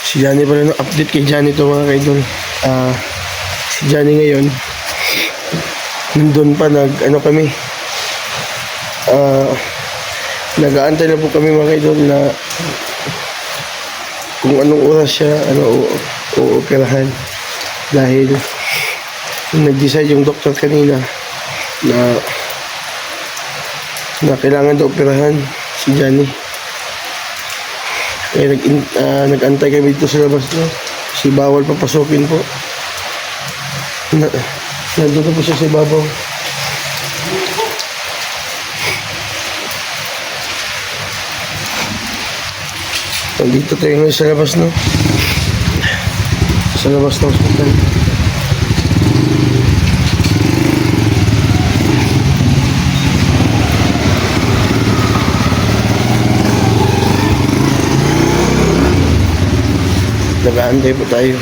Si Johnny pala update kay Johnny to mga kaidol. Si Johnny ngayon, nandun pa ano kami. Nag-aantay na po kami mga kaidol na kung anong oras siya uoperahan. Dahil nag-decide yung doktor kanina na kailangan daw operahan si Johnny. Kaya nag-antay kami dito sa labas, no? Si bawal papasukin po. Nandun na po siya sa babaw. Nandito tayo ngayon sa labas, no? Sa labas ng hospital. Nag-aantay po tayo.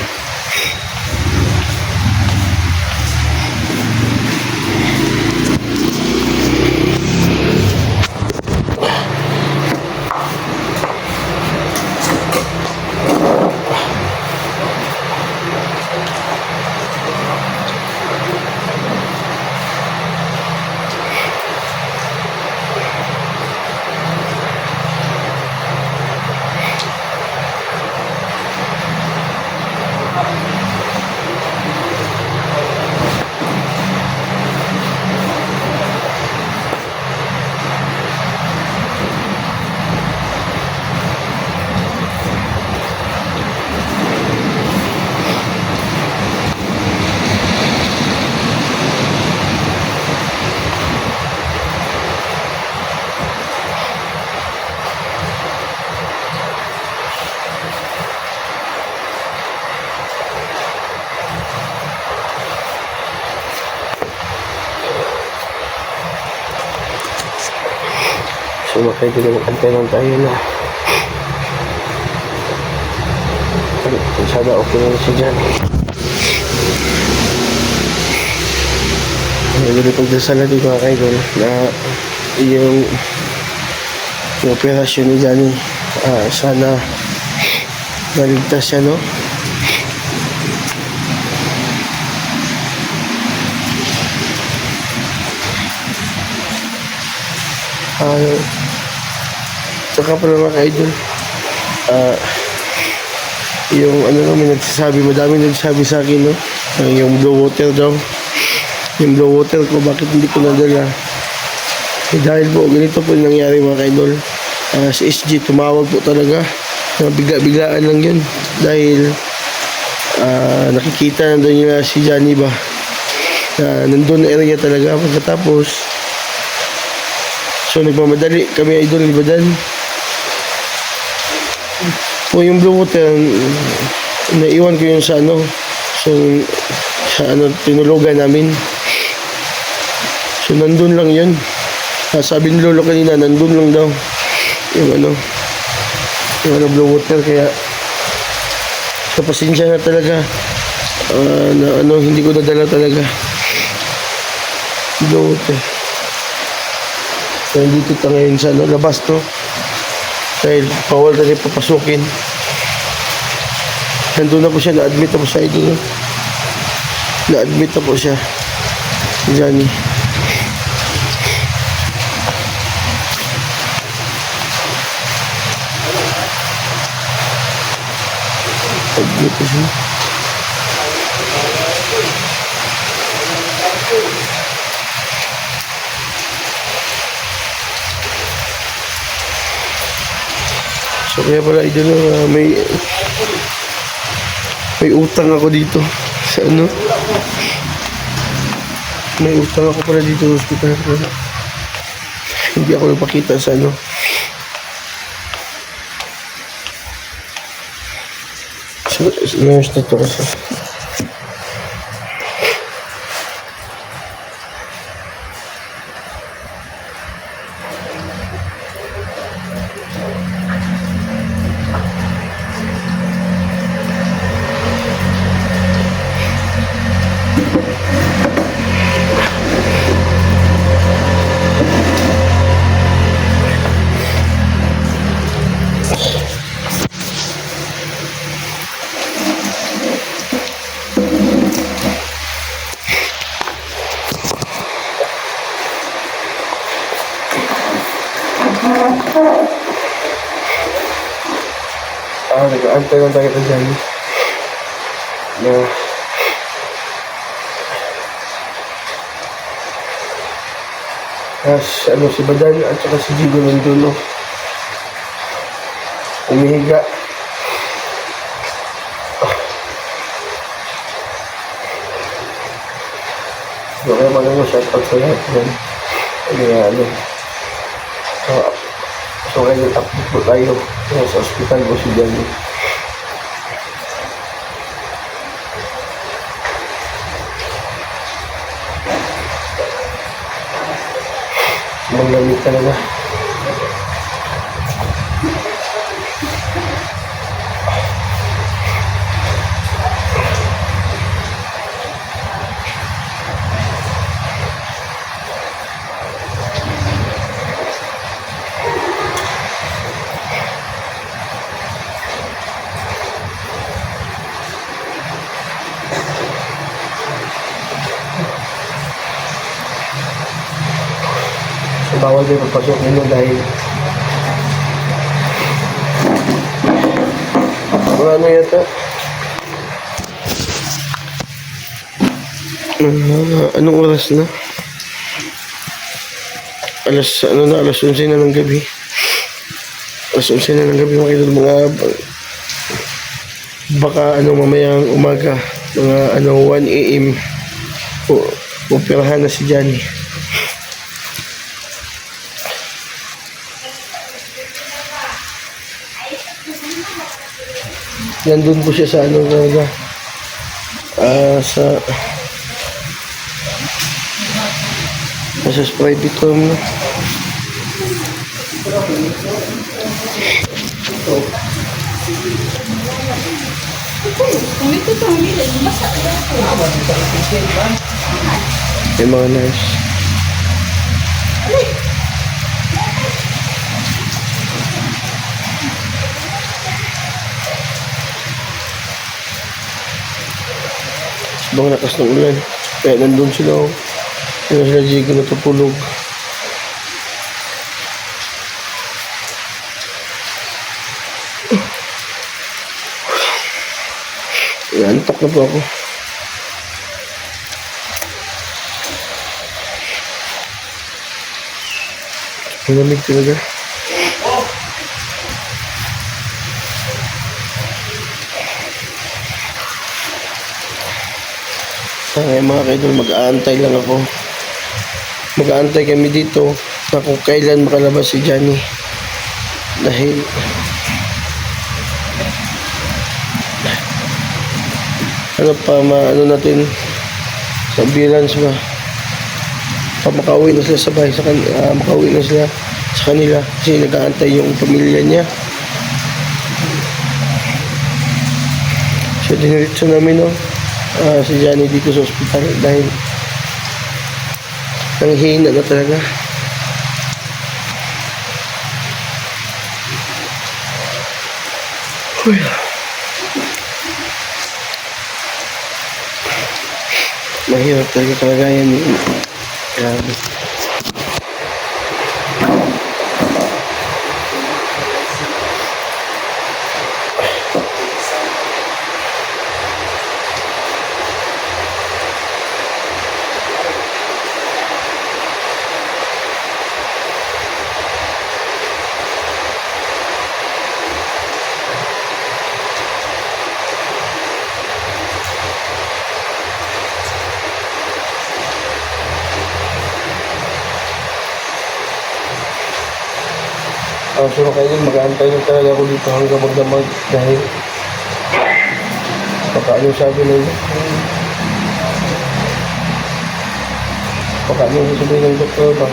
So makikita mag-antay lang tayo na sana okay na siya dyan. Nagulong pagdasal natin mga kaidol na yung operasyon ni Johnny, sana maligtas siya, no? Saka pala mga kaidol, yung may nagsasabi, madami nagsasabi sa akin, no? Yung blue water daw. Yung blue water ko, bakit hindi ko nadala? Dahil po, ganito po yung nangyari mga kaidol. Si SG tumawag po talaga. Bigla-biglaan lang yun. Dahil nakikita nandun yung si Johnny ba? Nandun na area talaga. Pagkatapos, so nagmamadali kami idol, ibadan. Po yung blue water, naiwan ko yun sa so sa tinulugan namin. So nandun lang yun. Sabi ni Lolo kanina, nandun lang daw yung blue water. Kaya sa pasensya na talaga, hindi ko nadala talaga blue water. So dito tayo ngayon sa labas, to dahil bawal na rin papasukin. Nandun na po siya, na-admit na po siya idol. Na-admit na po siya, Johnny. Admit na siya. So kaya pala idol, may utang ako dito sa may utang ako pala dito sa hospital. Hindi ako nagpakita sa so nurse na to kasi. Nag-aantay lang tayo dyan. Na si Badan at saka si Jigo nandun, no? Umihiga. Kaya shout out sa lahat yan. So kaya nag-update po tayo sa hospital po si Johnny. Manglamig talaga. Bawal din pagpasok nila dahil ano yata anong oras na? Alas 11 na ng gabi. Alas 11 na ng gabi mga baka mamayang umaga mga 1 AM operahan na si Johnny. Nandun po siya sa talaga sa private room, no? May mga nurse. Bang lakas ng ulan. Kaya nandun sila. Sila Jigo natutulog. Antok na po ako. Malamig talaga. Mga kaidol, mag-aantay lang ako. Mag-aantay kami dito na kung kailan makalabas si Johnny. Dahil natin sa ambulance ba makauwi na sila sa bahay makauwi na sila sa kanila kasi nag-aantay yung pamilya niya. So diniritso namin si Johnny dito sa ospital dahil nanghihina na talaga. Mahirap talaga kalagayan niya. Grabe. So kayo mag-aantay lang talaga ako dito hanggang magdamag dahil baka sabi nila baka sabi ng doktor ba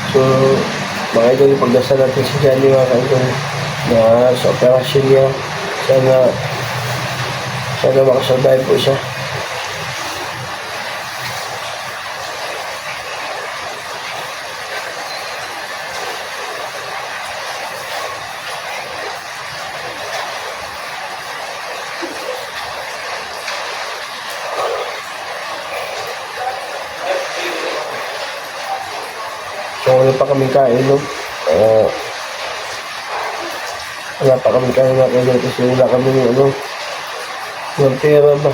so mga idol pagdasal natin si Johnny mga idol na sa operasyon niya sana makasurvive po siya. So, wala pa kaming kain, no? Wala pa kaming kain mga kaidol kasi wala kami ng pera ba.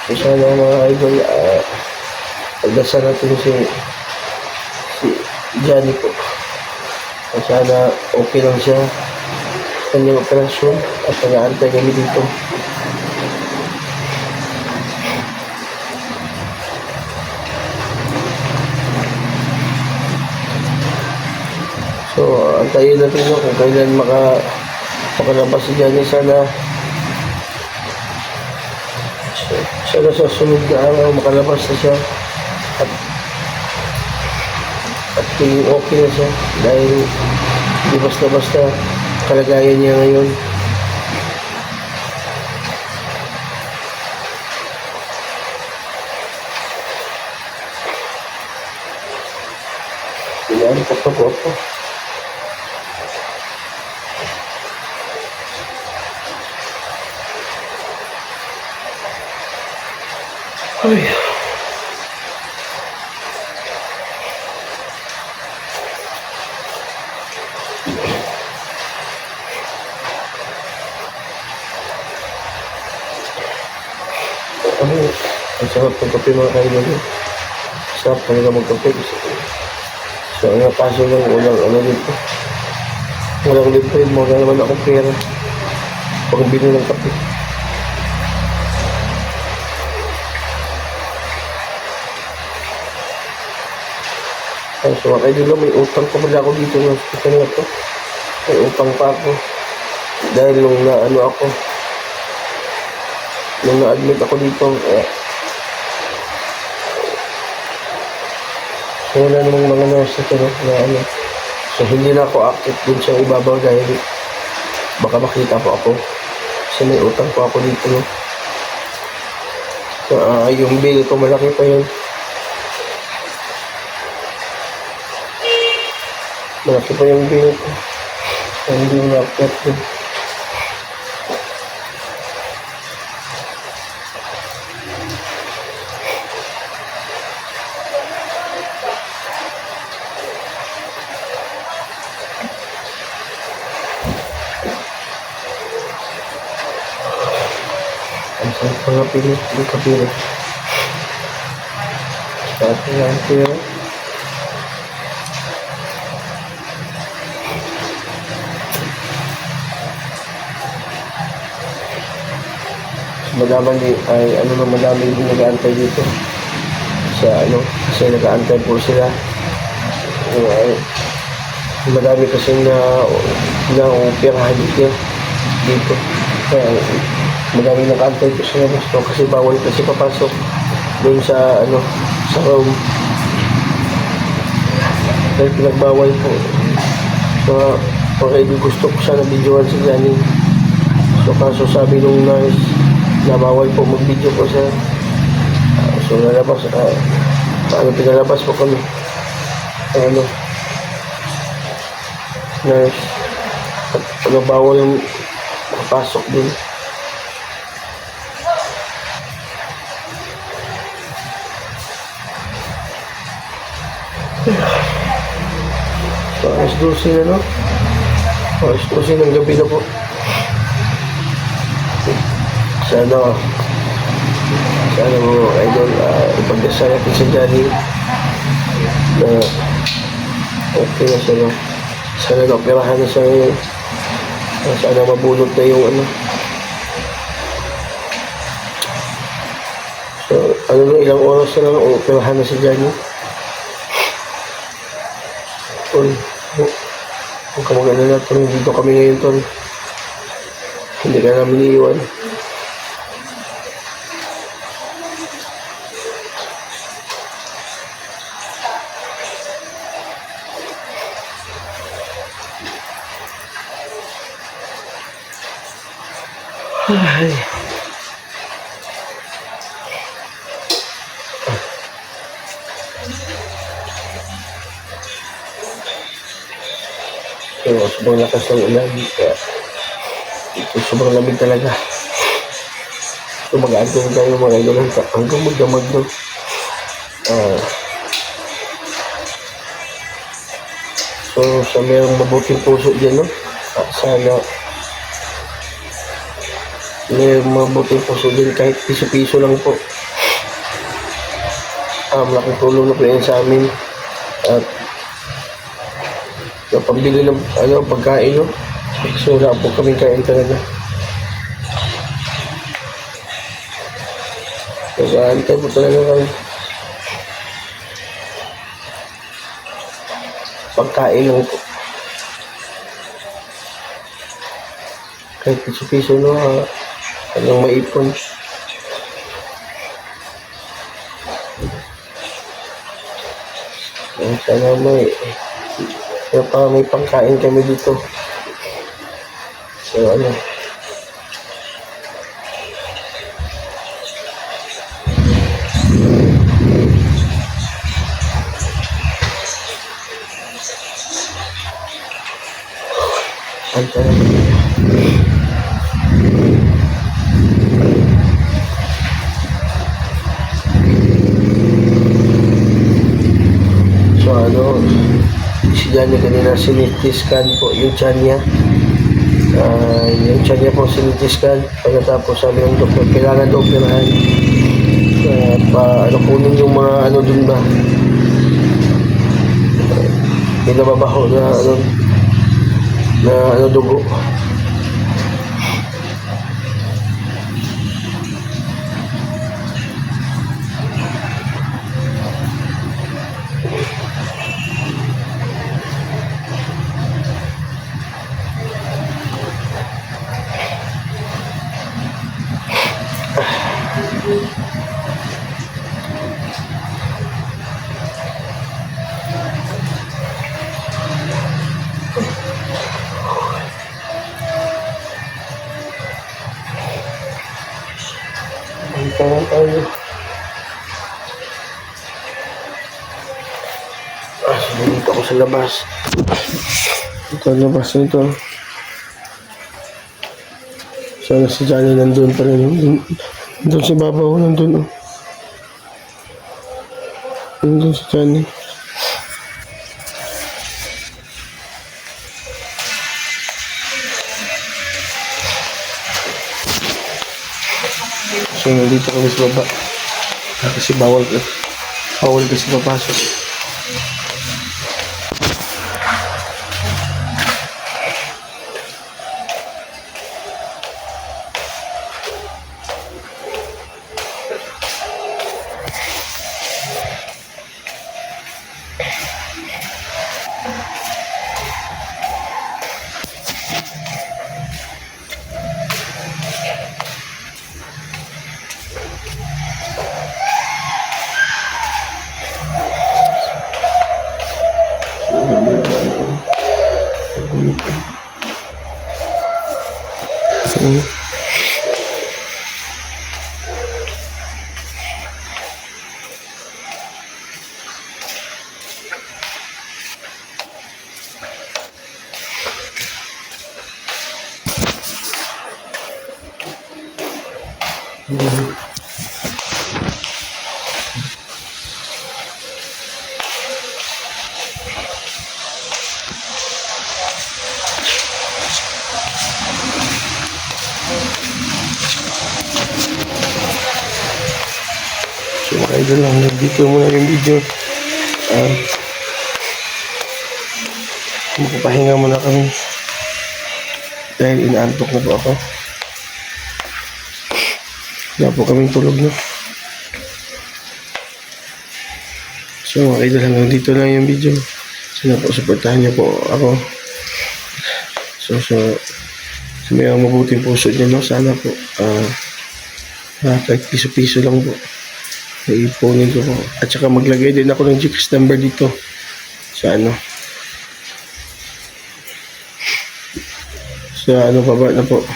So, sana mga idol, pagdasal natin si Johnny po. So, sana okay lang siya sa kanyang operasyon at nag-aantay kami dito. So, antayin natin kung kailan makalabas si Johnny. Sana sa sunod na araw makalabas na siya at tingin okay na siya dahil di basta-basta kalagayan niya ngayon. Pinantok na po ako. Ay. Ang sarap ng kape mga kaidol. Sarap talaga magkape. So, ang kaso lang, walang dito. Walang libre, wala naman akong pera. Pag bili ng kape. So, mga kaidol, may utang pa pala ako dito ng hospital na to. May utang pa ako. Dahil nung na-admit ako dito, so wala namang mga nurse na so hindi na ako active dun sa ibabaw dahil baka makita po ako kasi may utang po ako dito, no? So, yung bill ko malaki pa yun, malaki pa yung bill ko, so hindi na active. Ang mga pilit, hindi kapilit. Start na lang siya. Madami yung nag-aantay dito. Kasi nag-aantay po sila. Madami kasi na-operahan dito. Kaya, madami nag-aantay po sila gusto kasi bawal kasi papasok doon sa room dahil pinagbawal po. So gusto ko sana videoan si Johnny, so kaso sabi nung nurse na bawal po mag-video po siya. So lalabas pinalabas po kami nurse at bawal yung papasok din. So, alas 12 na, no? Alas 12 ng gabi na po. Sana mga idol, ipagdasal natin sa Johnny na okay na siya, no? Sana na-operahan na siya ngayon. Sana mabulot na yung So, ilang oras na lang operahan na si Johnny. Huwag ka mag-alala, tol. Dito kami ngayon, tol. Hindi ka namin iiwan. Ay. So, sobrang lakas ng ulan. Kaya, sobrang lamig talaga. So mag-aantay tayo mga idol hanggang magdamag no. Ah, so sa mayroong mabuting puso dyan no, sana may mabuting puso din kahit piso-piso lang po. Malaking tulong na po yan sa amin at napambili ng pagkain no. So wala po kaming kain talaga. Nag-aantay po talaga kami. Pagkain lang po. Kahit piso-piso no, hanggang maipon. Sana may pangkain kami dito. So si Johnny kanina sinitiskan po yung tiyan niya. Yung tiyan niya po sinitiskan. Pagkatapos sabi ng doktor, kailangan daw operahan. Kunin yung mga dun ba? Pinababaho na dugo. Kaya tayo. Dito ako sa labas. Ito labas nito. Sana si Johnny nandun pa rin. Nandun si Babaw, nandun. Nandun si Johnny. So, nandito kami sa baba. Kasi bawal kasi papasok. So mga idol lang, dito muna yung video. Magpapahinga muna kami dahil inaantok na po ako. Wala po kaming tulog na. So mga idol, hanggang dito lang yung video. Sana po supportahan niyo po ako. So may mabuting puso niyo, no? Sana po kahit piso-piso lang po iipunin ko po. At saka maglagay din ako ng GCash number dito sa baba na po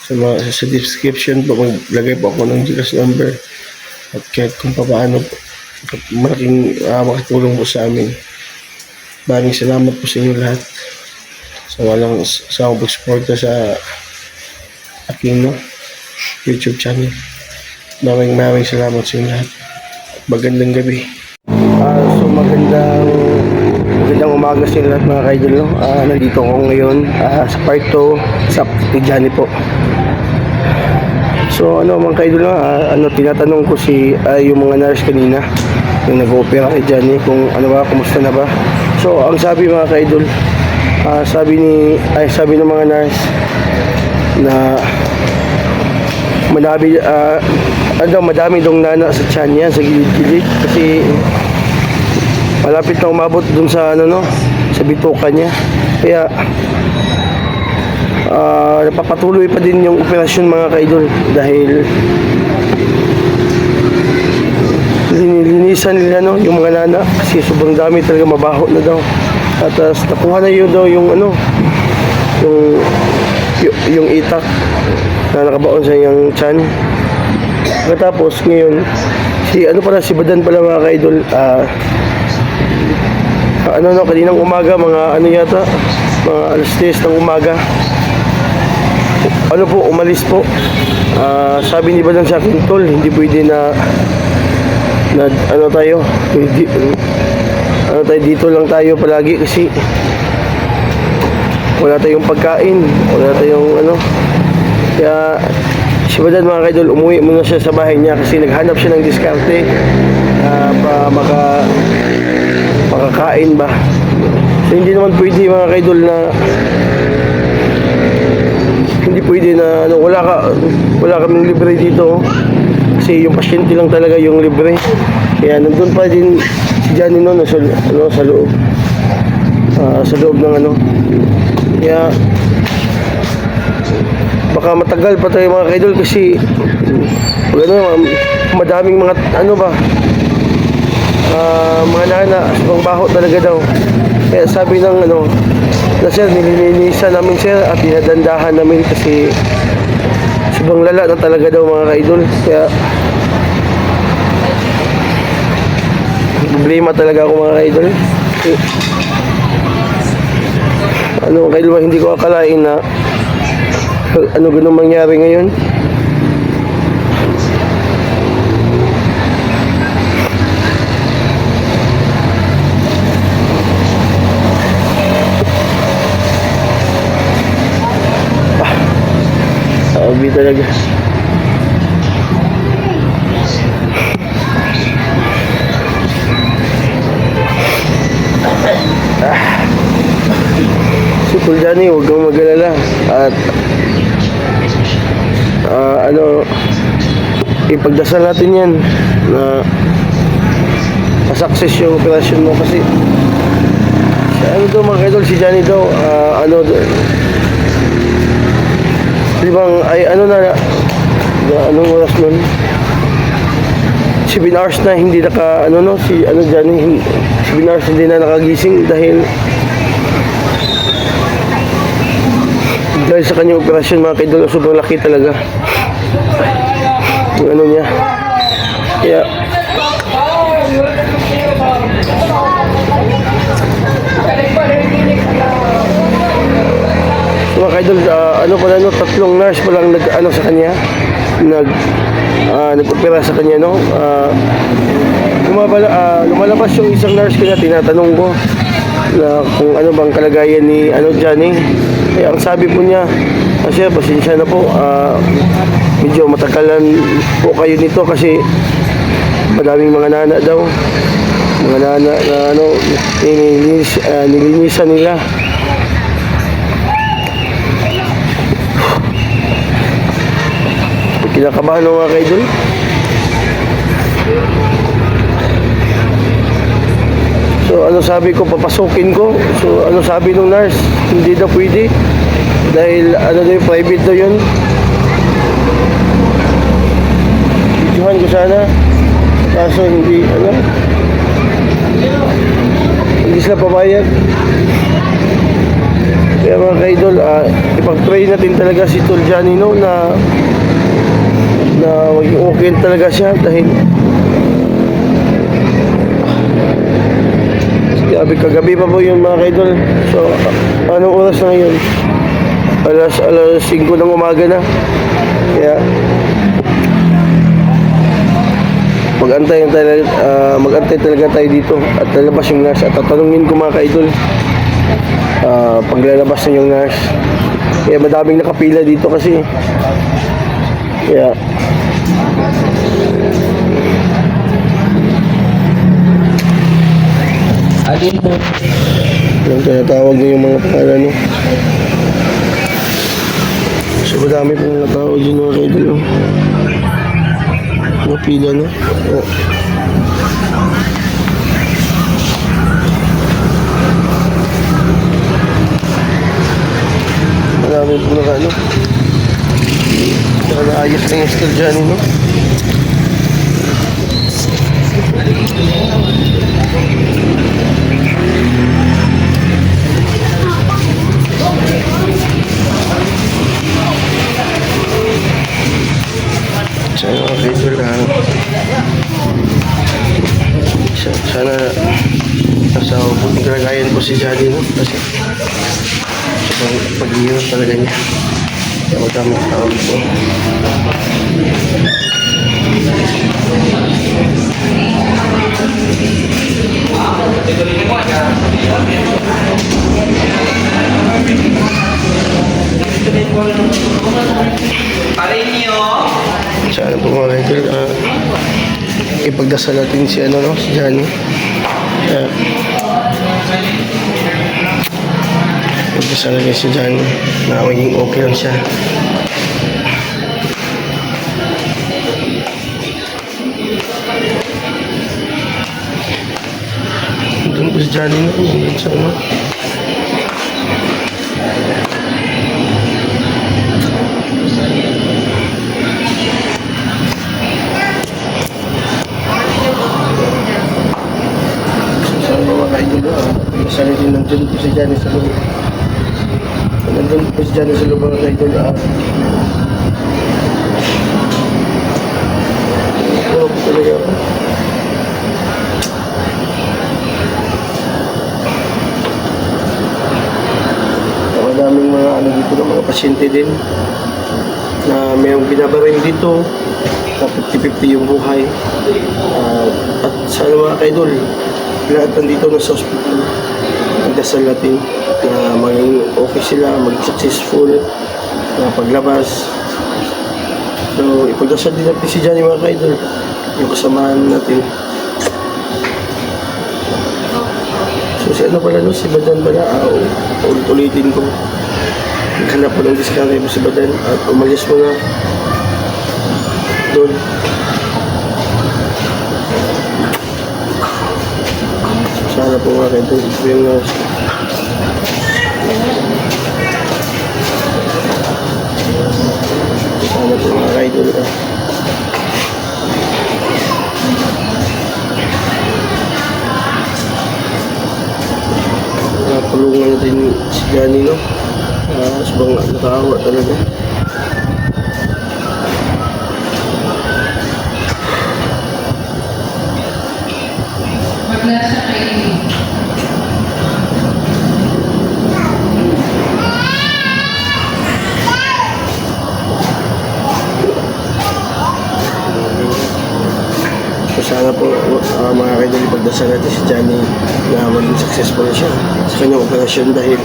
sa description po. Maglagay po ako ng GCash number at kahit kung paano po malaking makatulong po sa amin. Maraming salamat po sa inyo lahat sa walang pag-suporta sa aking YouTube channel. Maraming salamat sa inyo lahat. Magandang gabi. So magandang umaga sa inyo lahat mga kaidol, no? Nandito ko ngayon sa part 2 sa Johnny po. So mga kaidol, tinatanong ko yung mga nurse kanina yung nag-opera kay Johnny kung kumusta na ba. So ang sabi mga kaidol, sabi ng mga nurse na madami dong nana sa tiyan niya, sa gilid-gilid, kasi malapit na umabot dun sa sa bituka niya. Kaya napapatuloy pa din yung operasyon mga kaidol, dahil linilisan nila yung mga nana, kasi sobrang dami talaga, mabaho na daw. At nakuha na yun daw yung itak na nakabaon sa iyang tiyan. Tapos ngayon si Badan pala mga kaidol, kaninang umaga, mga mga alas 10 ng umaga, umalis po. Sabi ni Badan sa akin, tol, hindi pwede na tayo dito lang tayo palagi, kasi wala tayong pagkain, wala tayong kaya si Badan mga kaidol, umuwi muna siya sa bahay niya, kasi naghanap siya ng diskarte makakain ba. So hindi naman pwede mga kaidol na wala kaming libre dito, kasi yung pasyente lang talaga yung libre. Kaya nandun pa din si Johnny sa loob ng kaya baka matagal pa tayo mga kaidol, kasi madaming mga mga nana, sobrang baho talaga daw. Kaya sabi ng na sir, nililinisan namin sir at dinadandahan namin, kasi sobrang lala na talaga daw mga kaidol. Kaya problema talaga ako mga kaidol. Kaidol, hindi ko akalain na ganun mangyari ngayon. Sabi talaga. Si Tol Johnny, huwag kang mag-alala. At ipagdasal natin yan na success yung operasyon mo, kasi mga kaidol, si Johnny daw anong oras nun, 7 hours na hindi Johnny, 7 hours hindi na nakagising, dahil sa kanyang operasyon mga kaidol. Sobrang laki talaga yung niya. Kaya mga kaidol, tatlong nurse pa lang sa kanya, nag-opera sa kanya, lumalabas yung isang nurse, kaya tinatanong ko na kung bang kalagayan ni Johnny. Kaya ang sabi po niya, sir, pasensya na po, medyo matagalan po kayo nito, kasi madaming mga nana daw, mga nana na nilinisan nila. Kinakabahan ng mga kaidol. So sabi ko, papasukin ko. So sabi ng nurse, hindi daw pwede, dahil private daw yun. Videohan ko sana, kaso hindi sila pabayag. Kaya mga kaidol, ipag-pray natin talaga si Tol Johnny na maging okay talaga siya, dahil kagabi pa po yun mga kaidol. So anong oras na ngayon? Alas 5 ng umaga na. Kaya mag-antay talaga tayo dito at lalabas yung nurse at tatanungin ko mga ka-idol paglalabas na yung nurse. Kaya madaming nakapila dito kasi. Kaya Alin po? yung tinatawag na yung mga pangalan, no? So madami pong natawag yun mga ka-idol, no? Mga pila, no? Oh. Marami po na ano. Saka naayos na yung Esther Johnny, no? Sana mga kaidol sana nasa buting kalagayan po si Johnny, no? Kasi pag-iirap talaga niya. Kaya magkamit tao dito. Sana po mga kaidol ipagdasal natin si ano, no? Si Johnny. Ipagdasal natin si Johnny na maging okay lang siya. Doon po si Johnny, no? Doon sa ano. Sana din nandun po si Johnny sa loob. Nandun po si Johnny sa loob mga kaidol. Ano po talaga ako? Madaming mga ano dito ng mga pasyente din na mayroong binabarin dito na 50-50 yung buhay. At sana mga kaidol, lahat nandito na sa hospital, magdasal natin na maging okay sila, maging successful na paglabas. So ipagdasal din natin si Johnny mga ka-idol, yung kasamahan natin. So si ano pala, no? Si Badan pala, ulit-ulitin ko, naghanap po ng diskarte mo si Badan at umalis mo na doon. Sana po mga kaidol, yung sana po mga kaidol tulungan natin si Johnny, no? Sabang nakaawa talaga. Sana po mga kaidol, ipagdasal natin si Johnny na maging successful siya sa kanyang operasyon dahil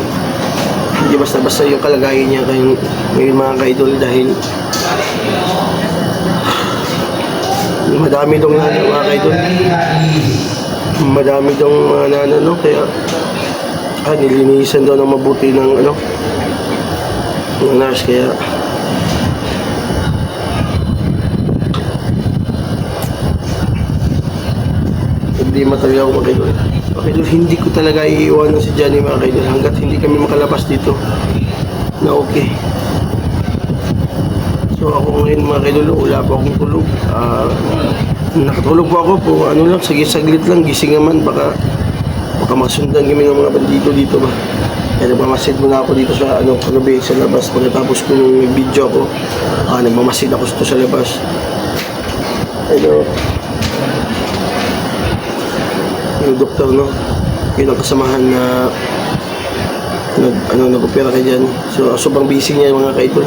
hindi basta-basta yung kalagayan niya ngayon mga kaidol dahil madami dong mga kaidol, madami dong mga nanano kaya nilinisan daw ng mabuti ng ano ng nurse kaya hindi matalaga ako mga kaidol. Mga kaidol, hindi ko talaga iiwanan si Johnny mga kaidol hanggat hindi kami makalabas dito na okay. So ako ngayon mga kaidol, wala pa akong tulog. Nakatulog po ako po, ano lang, saglit lang, gising naman, baka masundan kami ng mga bandido dito ba. Kaya nagmamasid muna ako dito sa kagabi sa labas. Pagkatapos ko ng video ako, nagmamasid ako dito sa labas. Ano, yung doktor, no? Yung kasamahan na nag-opera kay Johnny. So, sobrang busy niya mga kaidol.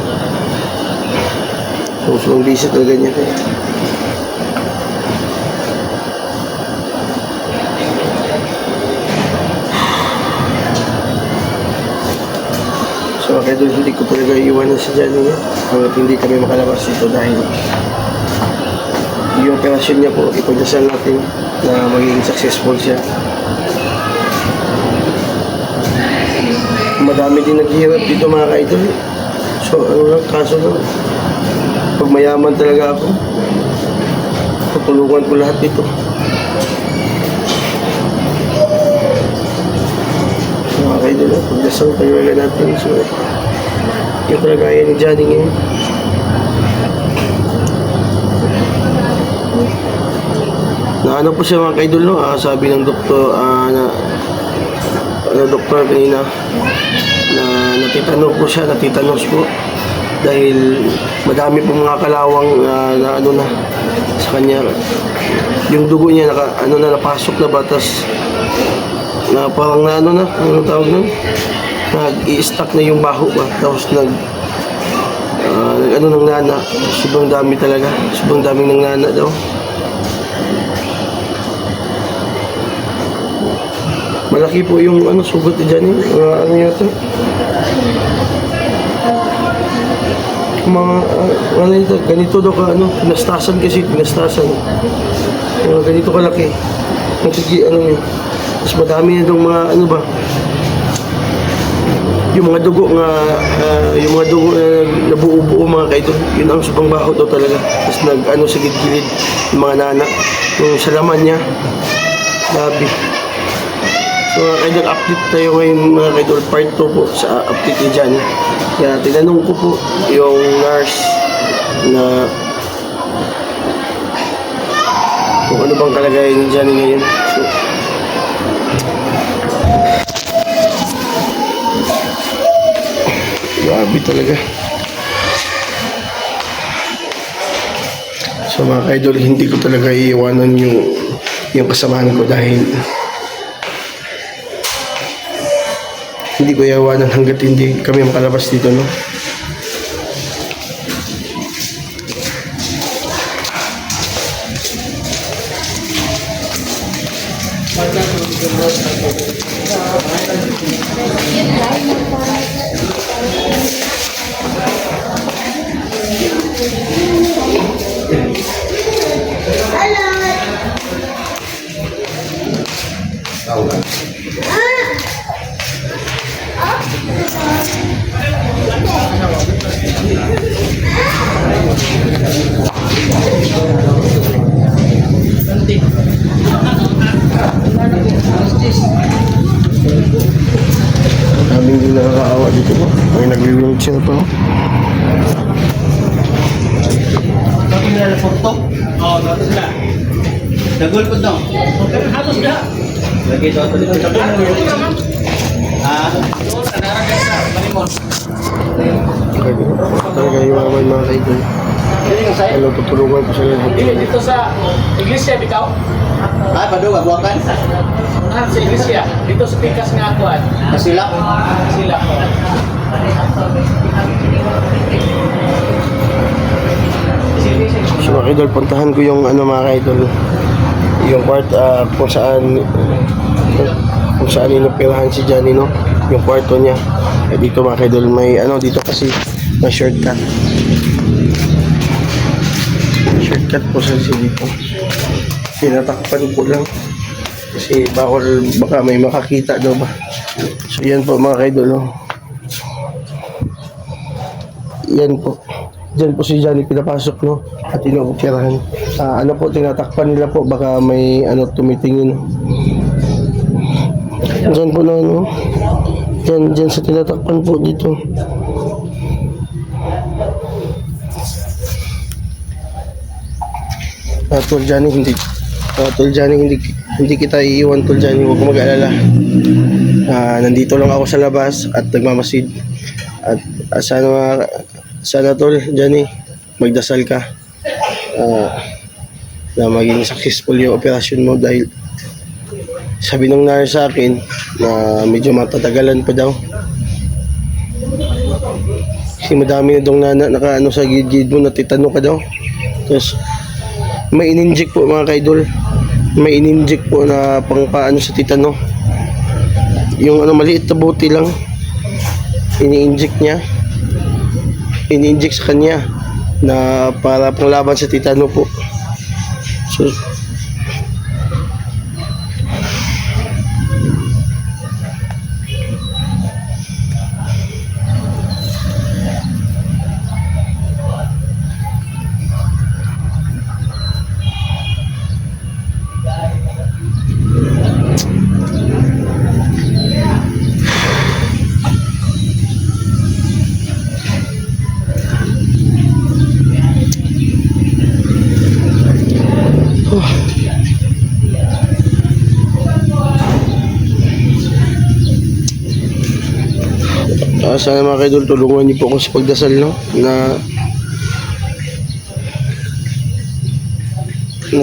So, sobrang busy talaga niya. idol, hindi ko talaga iiwanan si Johnny hanggat hindi kami makalabas dito dahil yung operasyon niya po, ipagdasal natin na magiging successful siya. Madami din naghihirap dito mga ka-idol. So ano lang, kaso lang, pag mayaman talaga ako, tutulungan ko lahat dito. Mga ka-idol, pagdasal talaga natin. So yung kalagayan ni Johnny ngayon. Na ano po siya mga ka-idol, no? Sabi ng doktor, doktor kanina, na natitanos po dahil madami po mga kalawang na ano na sa kanya. Yung dugo niya napasok na batas na parang ano tawag nun? Nag-i-stuck na yung baho ba, tapos nang nana. Sobrang dami talaga, sobrang daming nang nana daw. Malaki po yung sugat ni Johnny. Ano yun ito? Ganito daw ka, pinastasan kasi, pinastasan. Ganito kalaki. Tapos madami na daw mga, yung mga dugo na nabuo-buo mga kaidol. Yun ang subang baho daw talaga. Tapos sa gilid-gilid, yung mga nanak. Yung salaman niya. Labi. So mga kaidol, update tayo ngayon mga kaidol, part 2 po sa update ni Johnny. Kaya tinanong ko po yung nurse na kung ano bang kalagayan ni Johnny ngayon. So, grabe talaga. So mga kaidol, hindi ko talaga iiwanan yung kasamahan ko dahil hindi ko iiwanan hanggat hindi kami makalabas dito, no? Kaming din nakakaawa dito po. May nagwi-wheelchair pa. Bakit nila na porto? Oo, dapat sila. Dagol po daw. Pero hatos na. Lagi daw ito dito. Doon sa naragay sa Malimon. Talaga iwawan mga kaidol. Ano, tutulungan ko sila. Dito sa iglesia, bitaw? Pado, wagwakan? Sa iglesia. Dito sa pikas nga akuan. Sila? Sila. So mga kaidol, puntahan ko yung mga kaidol, yung part kung saan inoperahan si Johnny, no? Yung kwarto niya. Dito mga kaidol, may dito kasi may shortcut po sa dito. Tinatakpan ko lang kasi baka may makakita daw ba. So yan po mga kaidol, no? Yan po. Diyan po si Johnny pinapasok, no? At inoperahan. Tinatakpan nila po, baka may tumitingin. Diyan po na, no? Diyan sa tinatakpan po dito. Tol Johnny, hindi kita iiwan, Tol Johnny. Huwag ko mag-alala. Nandito lang ako sa labas at nagmamasid. At sana Tol Johnny, magdasal ka na maging successful yung operasyon mo dahil sabi ng nurse sa akin na medyo matatagalan pa daw. Kasi madami na dong naka sa gilid mo, natitano ka daw. Tapos may in-inject po mga kaidol. May in-inject po na pangpaano sa titano. Yung maliit na bote lang ini-inject niya. ini-inject sa kanya na para panglaban sa tetano po. So, sana mga kaidol, tulungan niyo po ako sa pagdasal, no? Na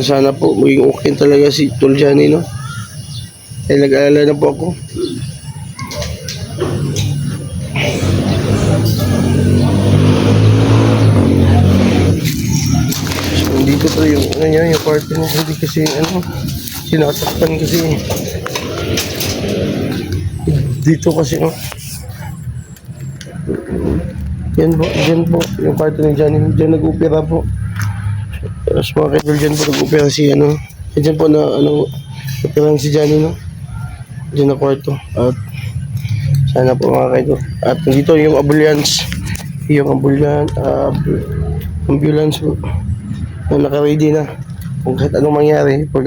sana po maging okay talaga si Tol Johnny, no? Ay nag-aalala na po ako. So, dito po yung ano niya, yung party mo, hindi kasi sinasaktan kasi dito kasi, no? Yan po, yung kwarto ni Johnny, dyan nag-opera po. Tapos mga kaidol, dyan po nag-opera si dyan po na, operahan si Johnny, no? Dyan na kwarto. At sana po mga kaidol. At dito yung ambulance po, na naka-ready na. Kung kahit anong mangyari, pag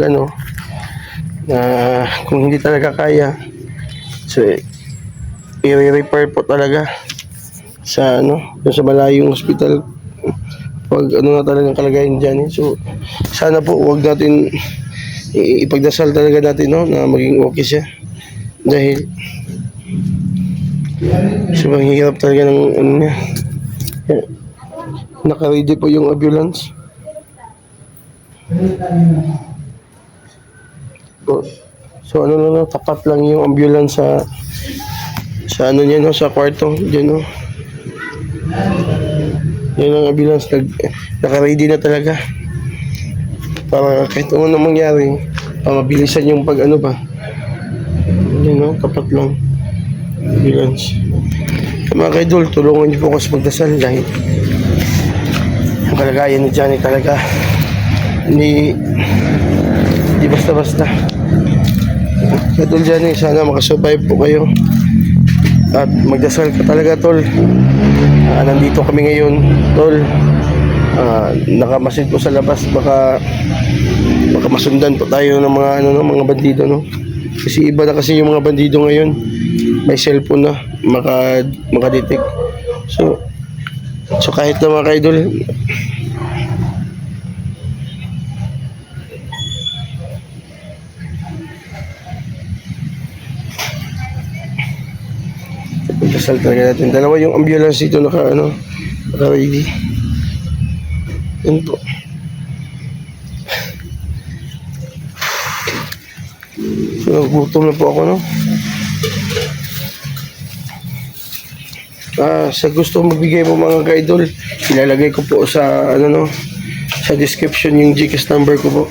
kung hindi talaga kaya, so, i-repair po talaga sa sa malayong hospital pag na talagang kalagayan dyan. So sana po wag natin ipagdasal talaga natin, no, na maging okay siya, dahil sobrang hirap talaga ng niya. Naka-ready po yung ambulance. So tapat lang yung ambulance sa niya, no, sa kwarto diyan, no. Yan ang ambulance, naka-ready na talaga para kahit ano mangyari, mabilisan yung pag ba. Yan, no, tapat lang ambulance. Mga kaidol, tulungan niyo po ako sa pagdasal, dahil ang kalagayan ni Johnny talaga hindi basta-basta. Tol Johnny, sana makasurvive po kayo at magdasal ka talaga, Tol. Nandito kami ngayon, Tol. Nakamasid po sa labas, baka masundan po tayo ng mga mga bandido, no. Kasi iba na kasi yung mga bandido ngayon, may cellphone na makadetect. So kahit na mga kaidol, dasal talaga natin. Dalawa yung ambulance dito naka-ready. Yan po. So, gutom na po ako, no. Sa gusto magbigay mo mga ka-idol, ilalagay ko po sa sa description yung GCash number ko po.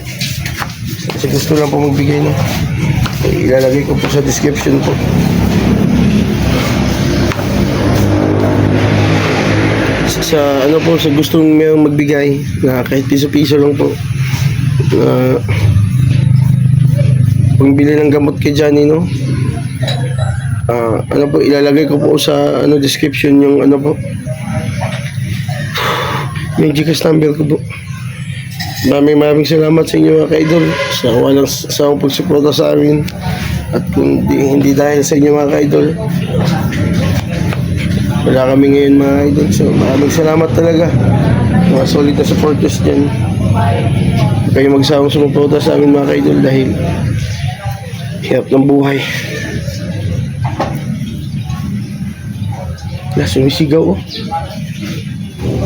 Sa gusto lang po magbigay, no, ilalagay ko po sa description po. Sa sa gustong mayroong magbigay na kahit piso-piso lang po, pangbili ng gamot kay Johnny, no. Ilalagay ko po sa description yung yung GCash number ko po. Maraming salamat sa inyo mga ka-idol sa walang sawang pagsuporta sa amin, at kung hindi dahil sa inyo mga ka-idol, wala kami ngayon mga idol. So maraming salamat talaga, mga solid na supporters dyan. Kayo magsawang sumuporta sa amin mga ka-idol, dahil hirap ng buhay. Sumisigaw, oh.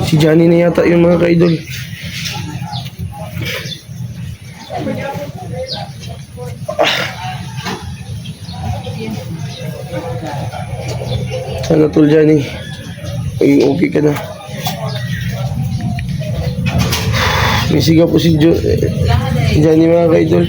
Si Johnny na yata yung mga ka-idol. Sana Tol Johnny, maging okay ka na. May sigaw po si Johnny mga ka-idol.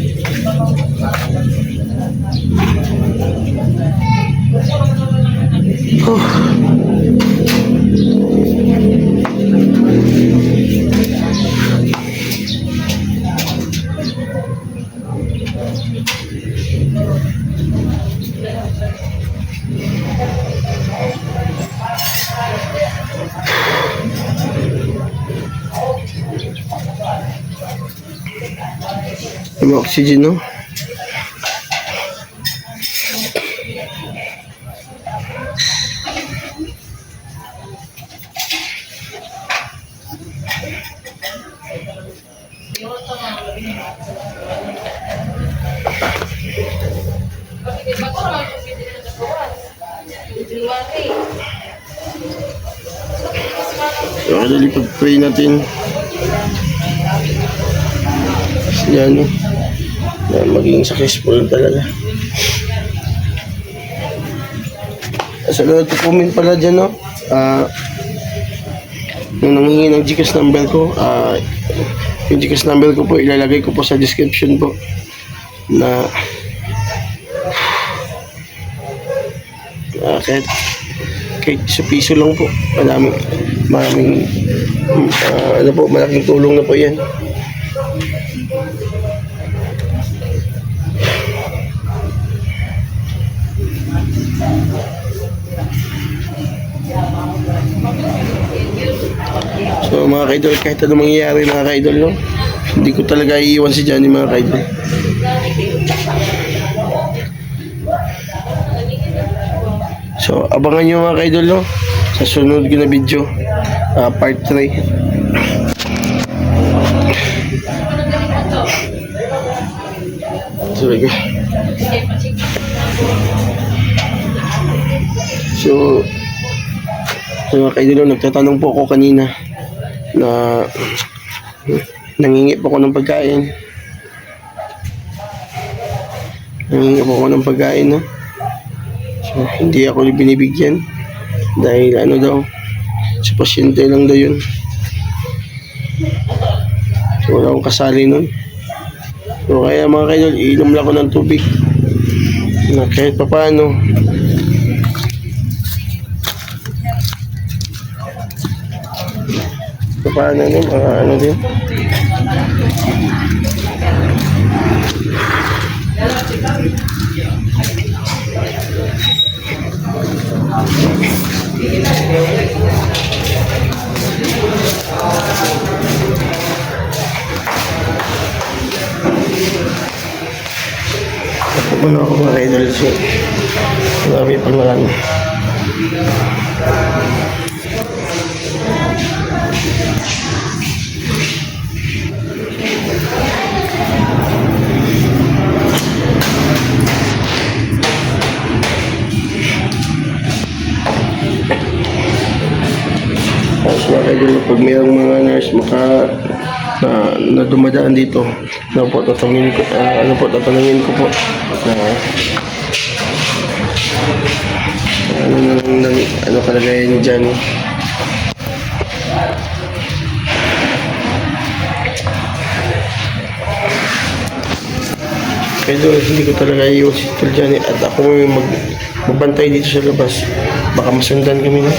May oxygen, no? So, dali pag-pray natin. Yan, no? Na maging successful talaga. Sa lahat po comment pala dyan, no? Nung nanghingi ng Gcash number ko, yung Gcash number ko po, ilalagay ko po sa description po. Na kahit sa piso lang po, maraming ano po, malaking tulong na po yan. So mga kaidol, kahit ano mangyayari mga kaidol, no? Hindi ko talaga iiwan si Johnny mga kaidol. So abangan nyo mga kaidol, no? Sa sunod ko na video, part 3. So mga kaidol, nagtatanong po ako kanina na nangingi po ako ng pagkain. No? So, hindi ako binibigyan dahil ano daw, sa pasyente lang daw yun. So wala akong kasali nun. So kaya mga kaidol, iinom lang ako ng tubig na kahit pa paano din, ano din. Ano ako mga kaidol, so marami pang marami. Tapos mga kaidol, pag mayroong mga nurse na dumadaan dito, tatanungin ko po na ano kalagayan ni Johnny. Pero hindi ko talaga iiwan si Tol Johnny at ako may magbantay dito sa labas. Baka masundan kami, no?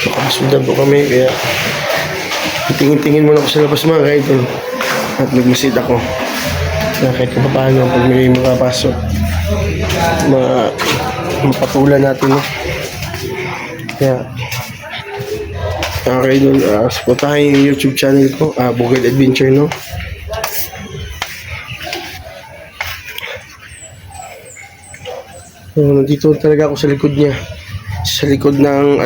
Baka masundan po kami, kaya tingin-tingin muna ako sa labas mga kaidol at nagmasid ako na kahit pa paano pag may makapasok mapatulan natin, no? Kaya kaidol, supportahan yung YouTube channel ko, Bugad Adventure, no? So, nandito talaga ako sa likod niya, sa likod ng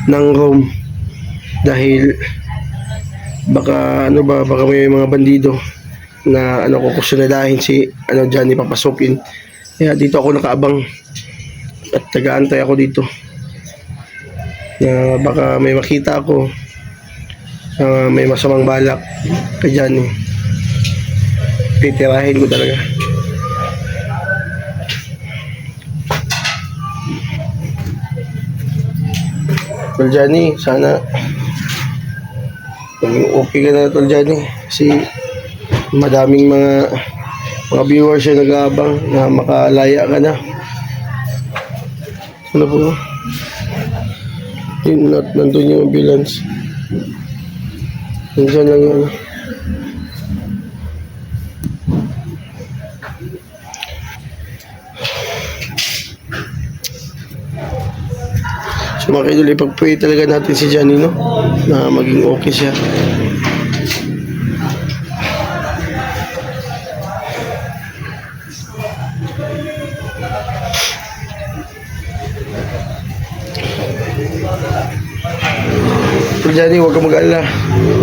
ng room, dahil baka may mga bandido na kukusunadahin si Johnny papasukin. Kaya dito ako nakaabang at taga-antay ako dito na baka may makita ako may masamang balak kay Johnny, titirahin ko talaga. Tol Johnny, sana okay ka na, Tol Johnny, kasi madaming mga viewers yung nag-aabang na makalaya ka na. Ano po? Nandun yung ambulance. Nandiyan lang yun. So mga kaidol, ipag-pray talaga natin si Johnny, no? Na maging okay siya. Pero Johnny, huwag kang mag-alala.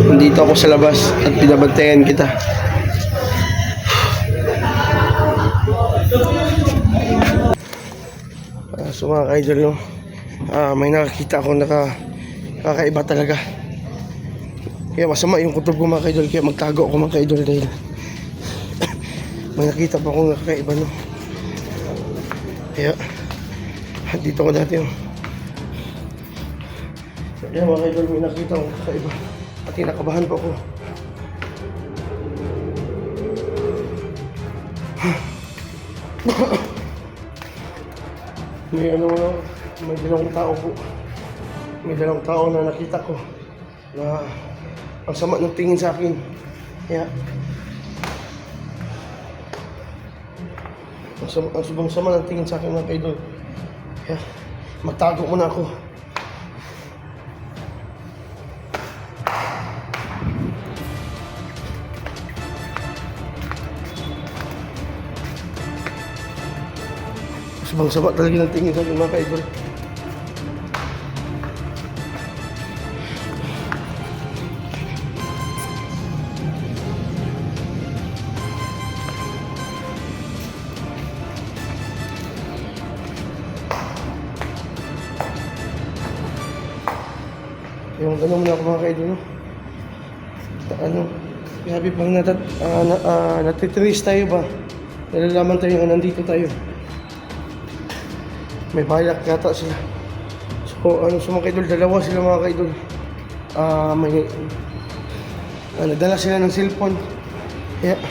Nandito ako sa labas at pinabantayan kita. So mga ka-idol, no? May nakakita ako kakaiba talaga. Kaya masama yung kutob ko mga ka-idol. Kaya magtago ako mga ka-idol dahil may nakita pa akong kakaiba, no? Kaya dito ko dati, no? Kaya mga ka-idol, may nakita akong kakaiba. At kinakabahan pa ako. May dalawang tao po. May dalawang tao na nakita ko na ang sama ng tingin sa akin. Kaya ang subang sama ng tingin sa akin mga kaidol. Kaya magtago muna ako. Subang sama talaga ng tingin sa akin mga kaidol. Yung tanong muna ako mga kaidol, no? Sabi pang natitrace tayo ba? Nalalaman tayo nga nandito tayo. May balak yata sila. So mga kaidol, dalawa sila mga kaidol. Nagdala sila ng cellphone. Kaya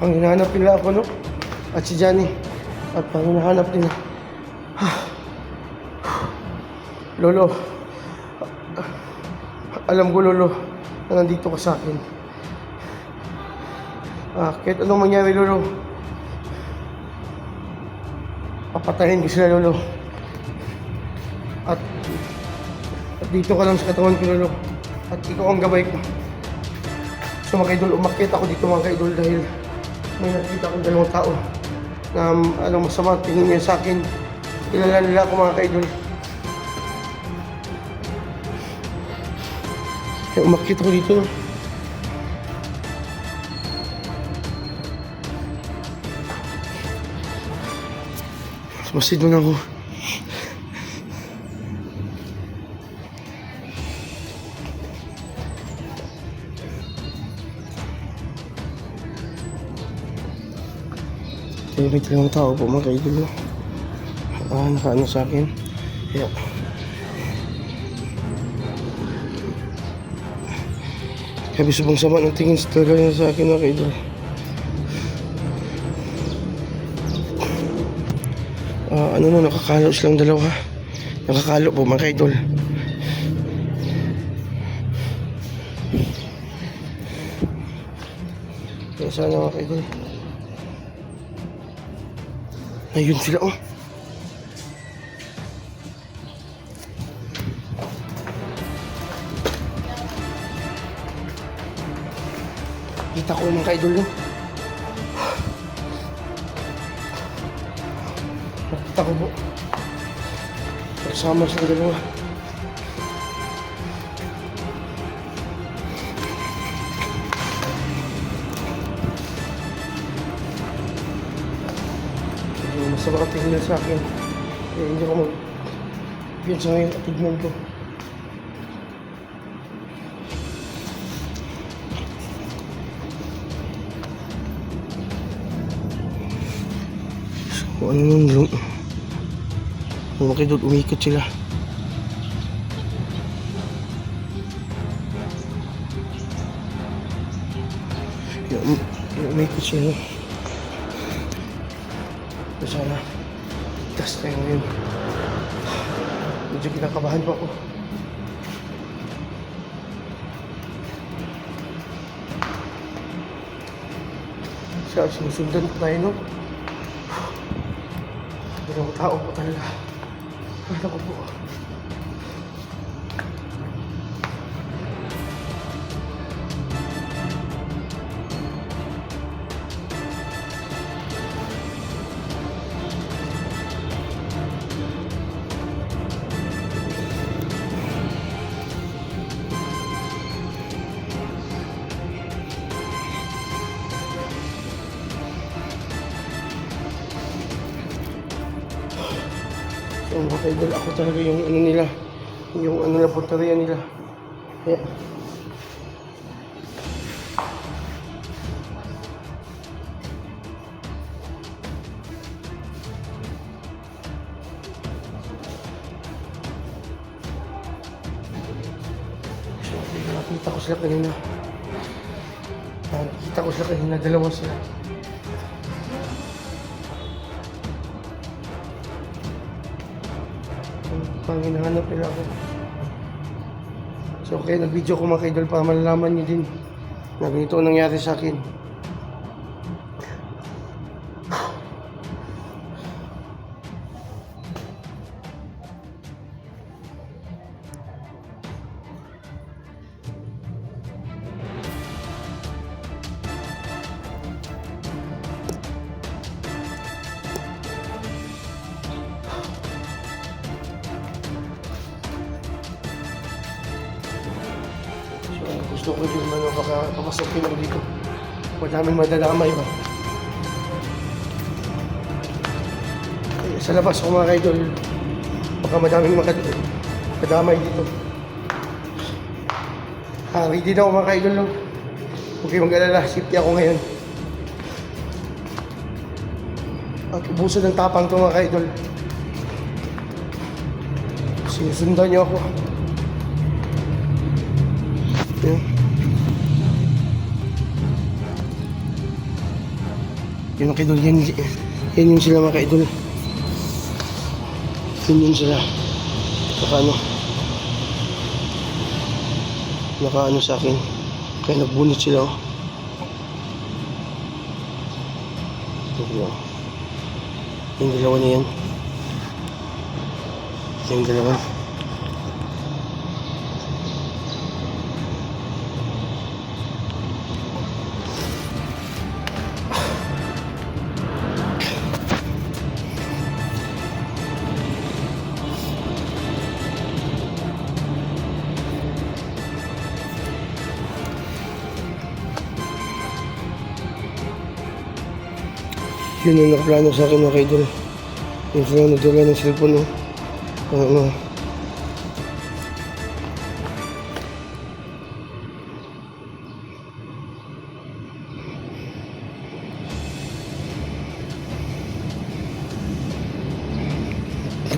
ang hinahanap nila ako, no? At si Johnny. At ang hinahanap nila, Lolo, alam ko Lolo na nandito ka sa akin. Kahit anong mangyari Lolo, papatayin ko sila Lolo. At dito ka lang sa katawan ko Lolo. At ikaw ang gabay ko. So mga kaidol, umakyat ako dito mga kaidol dahil may nakita akong dalawang tao na masama tingin niya sa akin. Kilala nila ako mga kaidol. Kaya umakyat ako dito. Sumasid mo na ako. Kaya may talang tao po mga kaidol. Nakaano sa akin. Kaya Sabi subang sama ng tingin talaga niya sa akin mga kaidol. Nakakalo silang dalawa. Nakakalo po mga kaidol. Kaya sana mga kaidol. Ayun sila oh. Kita ko mga kaidol no. Nakita ko po. Kasama silang dalawa. Mas makatingin sa akin. Hindi ko mag-piyansa ngayon at tignan ko. So ano nung makidod umikot sila. Umikot sila. Sana tas tayo ngayon. Medyo kinakabahan pa ako. Siya, sinusundan ko tayo, no? Ilang tao po talaga. Ay, naku po. So, mga kaidol, ako talaga yung ano nila, yung ano na punteriya nila. Kaya, so, nakita ko sila kanina. Nakita ko sila kanina, dalawa sila. Pang hinahanap nila ako. So okay, nag-video ko mga kaidol para malalaman nyo din na ganito ang nangyari sa akin. So gusto ko din ano, baka pamasokin ako dito. Madaming madadamay ba? Eh, sa labas ako mga kaidol, baka madaming madamay dito. Ready na ako mga kaidol, no? Huwag kayong mag-alala, safety ako ngayon. At ubusan ng tapang to mga kaidol. Sinusundan niyo ako. Yan. Yun mga kaidol, yan yung sila mga kaidol. Yun sila. Nakaano sa akin. Kaya nagbunot sila, oh. Yung dalawa na yan. Yung dalawa. Yun ang nakaplano sa akin mga kaidol. Yung sila nagdala ng cellphone, no?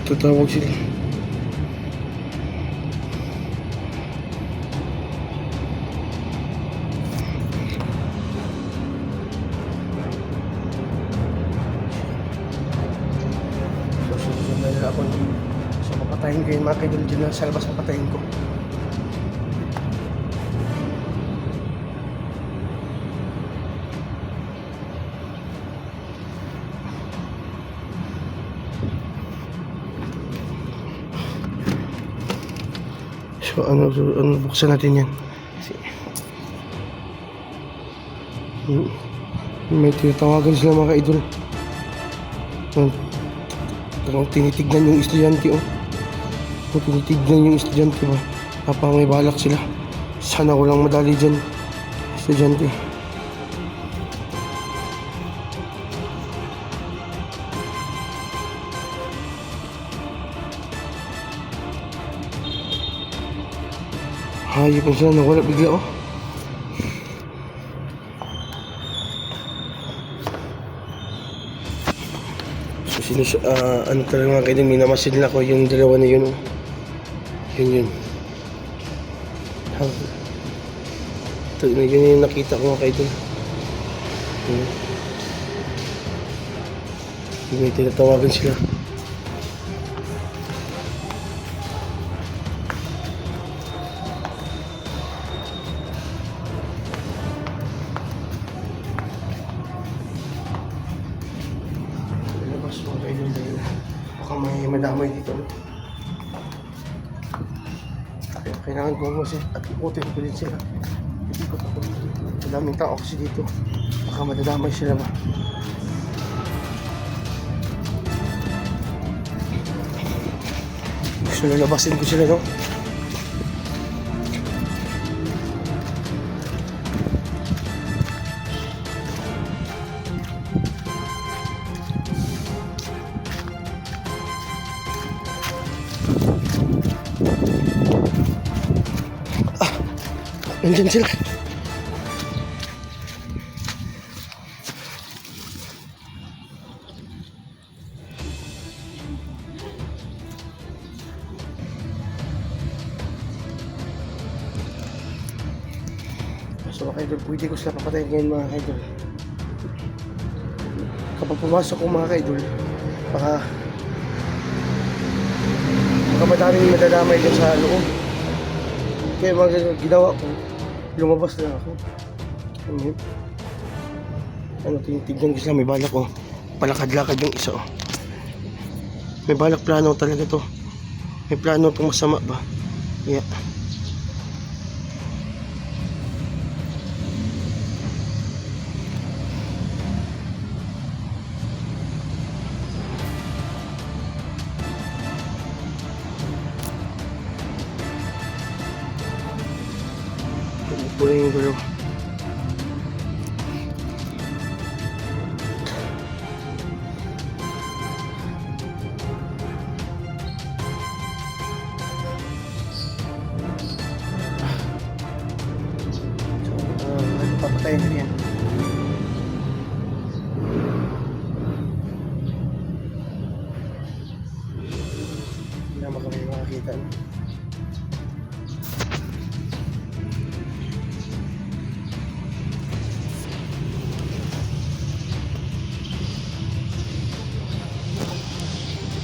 Tatawag sila. Ako, so papatayin ko yung mga kaidol dyan na sa labas, papatayin ko. So ano buksan natin yan. May tinatawagan sila mga kaidol. Talagang tinitignan yung estudyante, oh. Tinitignan yung estudyante ba? Kapag may balak sila. Sana walang madali dyan, estudyante. Hayop na sila, nawala bigla, oh. Ano talaga mga kaidol, minamasid na ko yung dalawa na yun, oh. Yun. Ito na yun yung nakita ko mga kaidol. May tinatawagan sila. mga kaidol dahil baka may madamay dito. Kaya kailangan ko kasi at ikutin ko din sila. Ikot ako dito. Madaming tao kasi dito. Baka madadamay sila ba. Gusto na labasin ko sila, no? Nandyan sila. So mga kaidol, pwede ko sila papatayin ngayon mga kaidol. Kapag pumasok ko mga kaidol, baka madaming madadamay ko sa loob. Kaya mga ginawa ko, lumabas na ako. Tinitignan ko sila, may balak ko. Palakad-lakad yung isa, oh. May balak plano talaga to. May plano itong masama ba? Yeah. Pulling yung gulo. Papatayin na yan. Hindi naman kami makakita.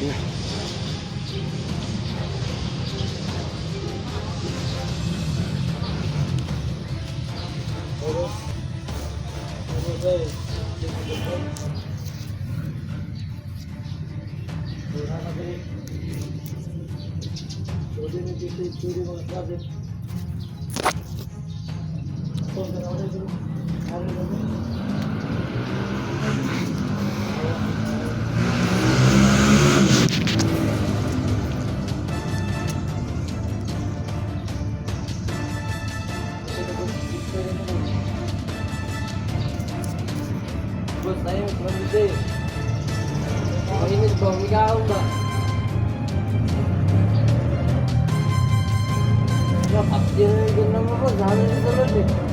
Yeah. Bos, tayo, kurang gede. Mainit ba? Umigaw ba? Ya, pasti na yun naman po. Dami na tulad eh.